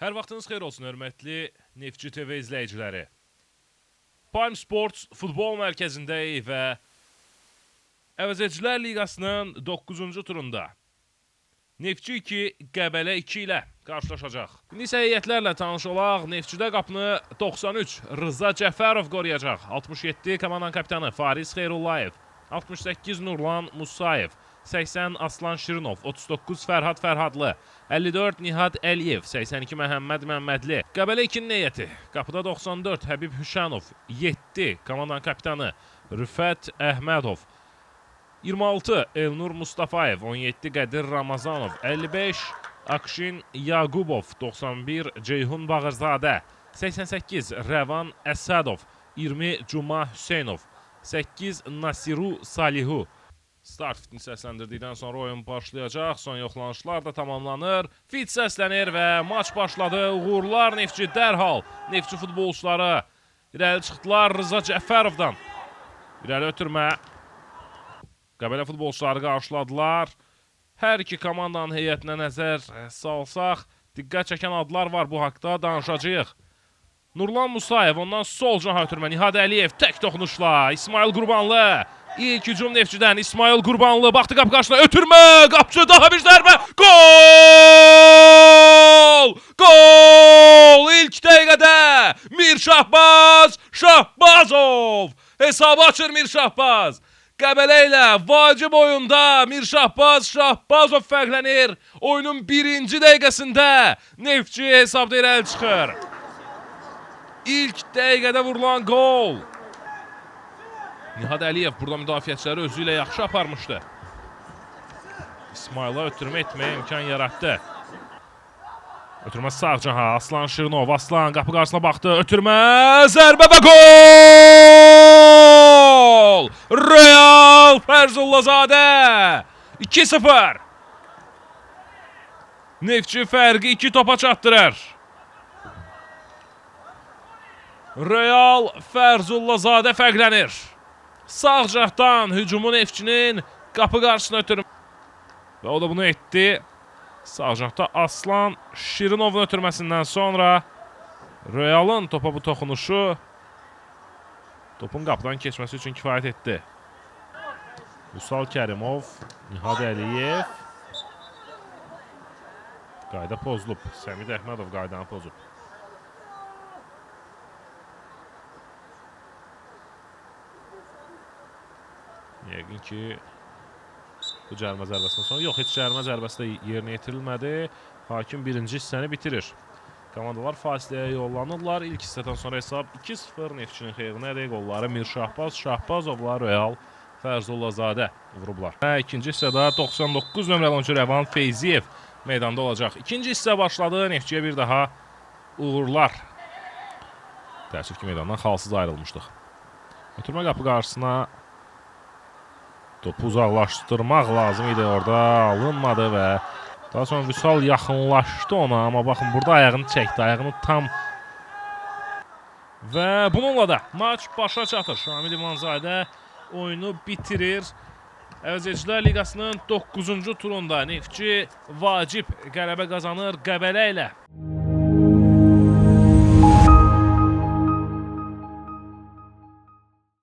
Hər vaxtınız xeyir olsun, hörmətli Neftçi TV izləyiciləri. Prime Sports futbol mərkəzindəyik və Əvəzedicilər Liqasının 9-cu turunda Neftçi 2, Qəbələ 2 ilə qarşılaşacaq. İndi isə heyətlərlə tanış olaq. Neftçidə qapını 93 Rıza Cəfərov qoruyacaq. 67 komandanın kapitanı Fariz Xeyrullayev. 68 Nurlan Musayev. 80 Aslan Şirinov, 39 Fərhad Fərhadlı, 54 Nihat Əliyev, 82 Məhəmməd Məmmədli. Qəbələ 2-nin heyəti. Qapıda 94 Həbib Hüşanov, 7 komandanın kapitanı Rüfət Əhmədov, 26 Elnur Mustafayev, 17 Qədir Ramazanov, 55 Akşin Yaqubov, 91 Ceyhun Bağırzadə, 88 Rəvan Əsədov, 20 Cuma Hüseynov, 8 Nasiru Salihu. Start fitini səsləndirdikdən sonra oyun başlayacaq. Son yoxlanışlar da tamamlanır. Fit səslənir və maç başladı. Uğurlar Neftçi dərhal. Neftçi futbolçuları irəli çıxdılar Rıza Cəfərovdan. İrəli ötürmə. Qəbələ futbolçuları qarşıladılar. Hər iki komandanın heyətinə nəzər salsaq, diqqət çəkən adlar var, bu haqda danışacağıq. Nurlan Musayev, ondan sol canaha ötürmə. Nihat Əliyev tək toxunuşla. İsmail Qurbanlı. İlk hücum Neftçidən İsmail Qurbanlı. Baxdı qapı qarşısına, ötürmə. Qapıcı daha bir zərbə. Gol! Gol! İlk dəqiqədə Mir Şahbaz Şahbazov. Hesabı açır Mir Şahbaz. Qəbələ ilə vacib oyunda Mir Şahbaz Şahbazov fərqlənir. Oyunun birinci dəqiqəsində Neftçi hesabda irəli çıxır. İlk dəqiqədə vurulan gol. Nihat Əliyev burada müdafiəçiləri özü ilə yaxşı aparmışdı. İsmaila ötürmə etməyə imkan yaratdı. Ötürmə sağ caha. Aslan Şirinov. Aslan qapı qarşısına baxdı. Ötürmə. Zərbə və gol! Real Fərzullazadə. 2-0. Neftçi fərqi 2 topa çatdırır. Real Fərzullazadə fərqlənir. Sağ cəhdən hücumu Neftçinin qapı qarşısına ötürmə. Və o da bunu etdi. Sağ cəhdə Aslan Şirinovun ötürməsindən sonra Real'ın topa bu toxunuşu topun qapıdan keçməsi üçün kifayət etdi. Vüsal Kərimov, Nihat Əliyev. Qayda pozulub. Səmid Əhmədov qaydanı pozub. Yəqin ki, bu cərimə zərbəsindən sonra yox, heç cərimə zərbəsi də yerinə yetirilmədi. Hakim birinci hissəni bitirir. Komandalar fasiləyə yollanırlar. İlk hissədən sonra hesab 2-0 Neftçinin xeyrinə edək. Qolları Mir Şahbaz Şahbazovlar Real Fərzullazadə vurublar. İkinci hissədə 99 nömrəli oyuncu Rəvan Feyziyev meydanda olacaq. İkinci hissə başladı. Neftçiyə bir daha uğurlar. Təəssüf ki, meydandan xalsız ayrılmışdıq. Ötürmə qapı qarşısına topu uzaqlaşdırmaq lazım idi, orada alınmadı və daha sonra Vüsal yaxınlaşdı ona, amma baxın burada ayağını çəkdi, ayağını tam və bununla da maç başa çatır. Şamil İmanzadə oyunu bitirir. Əvəzedicilər Liqasının 9-cu turunda Neftçi vacib qələbə qazanır Qəbələ ilə.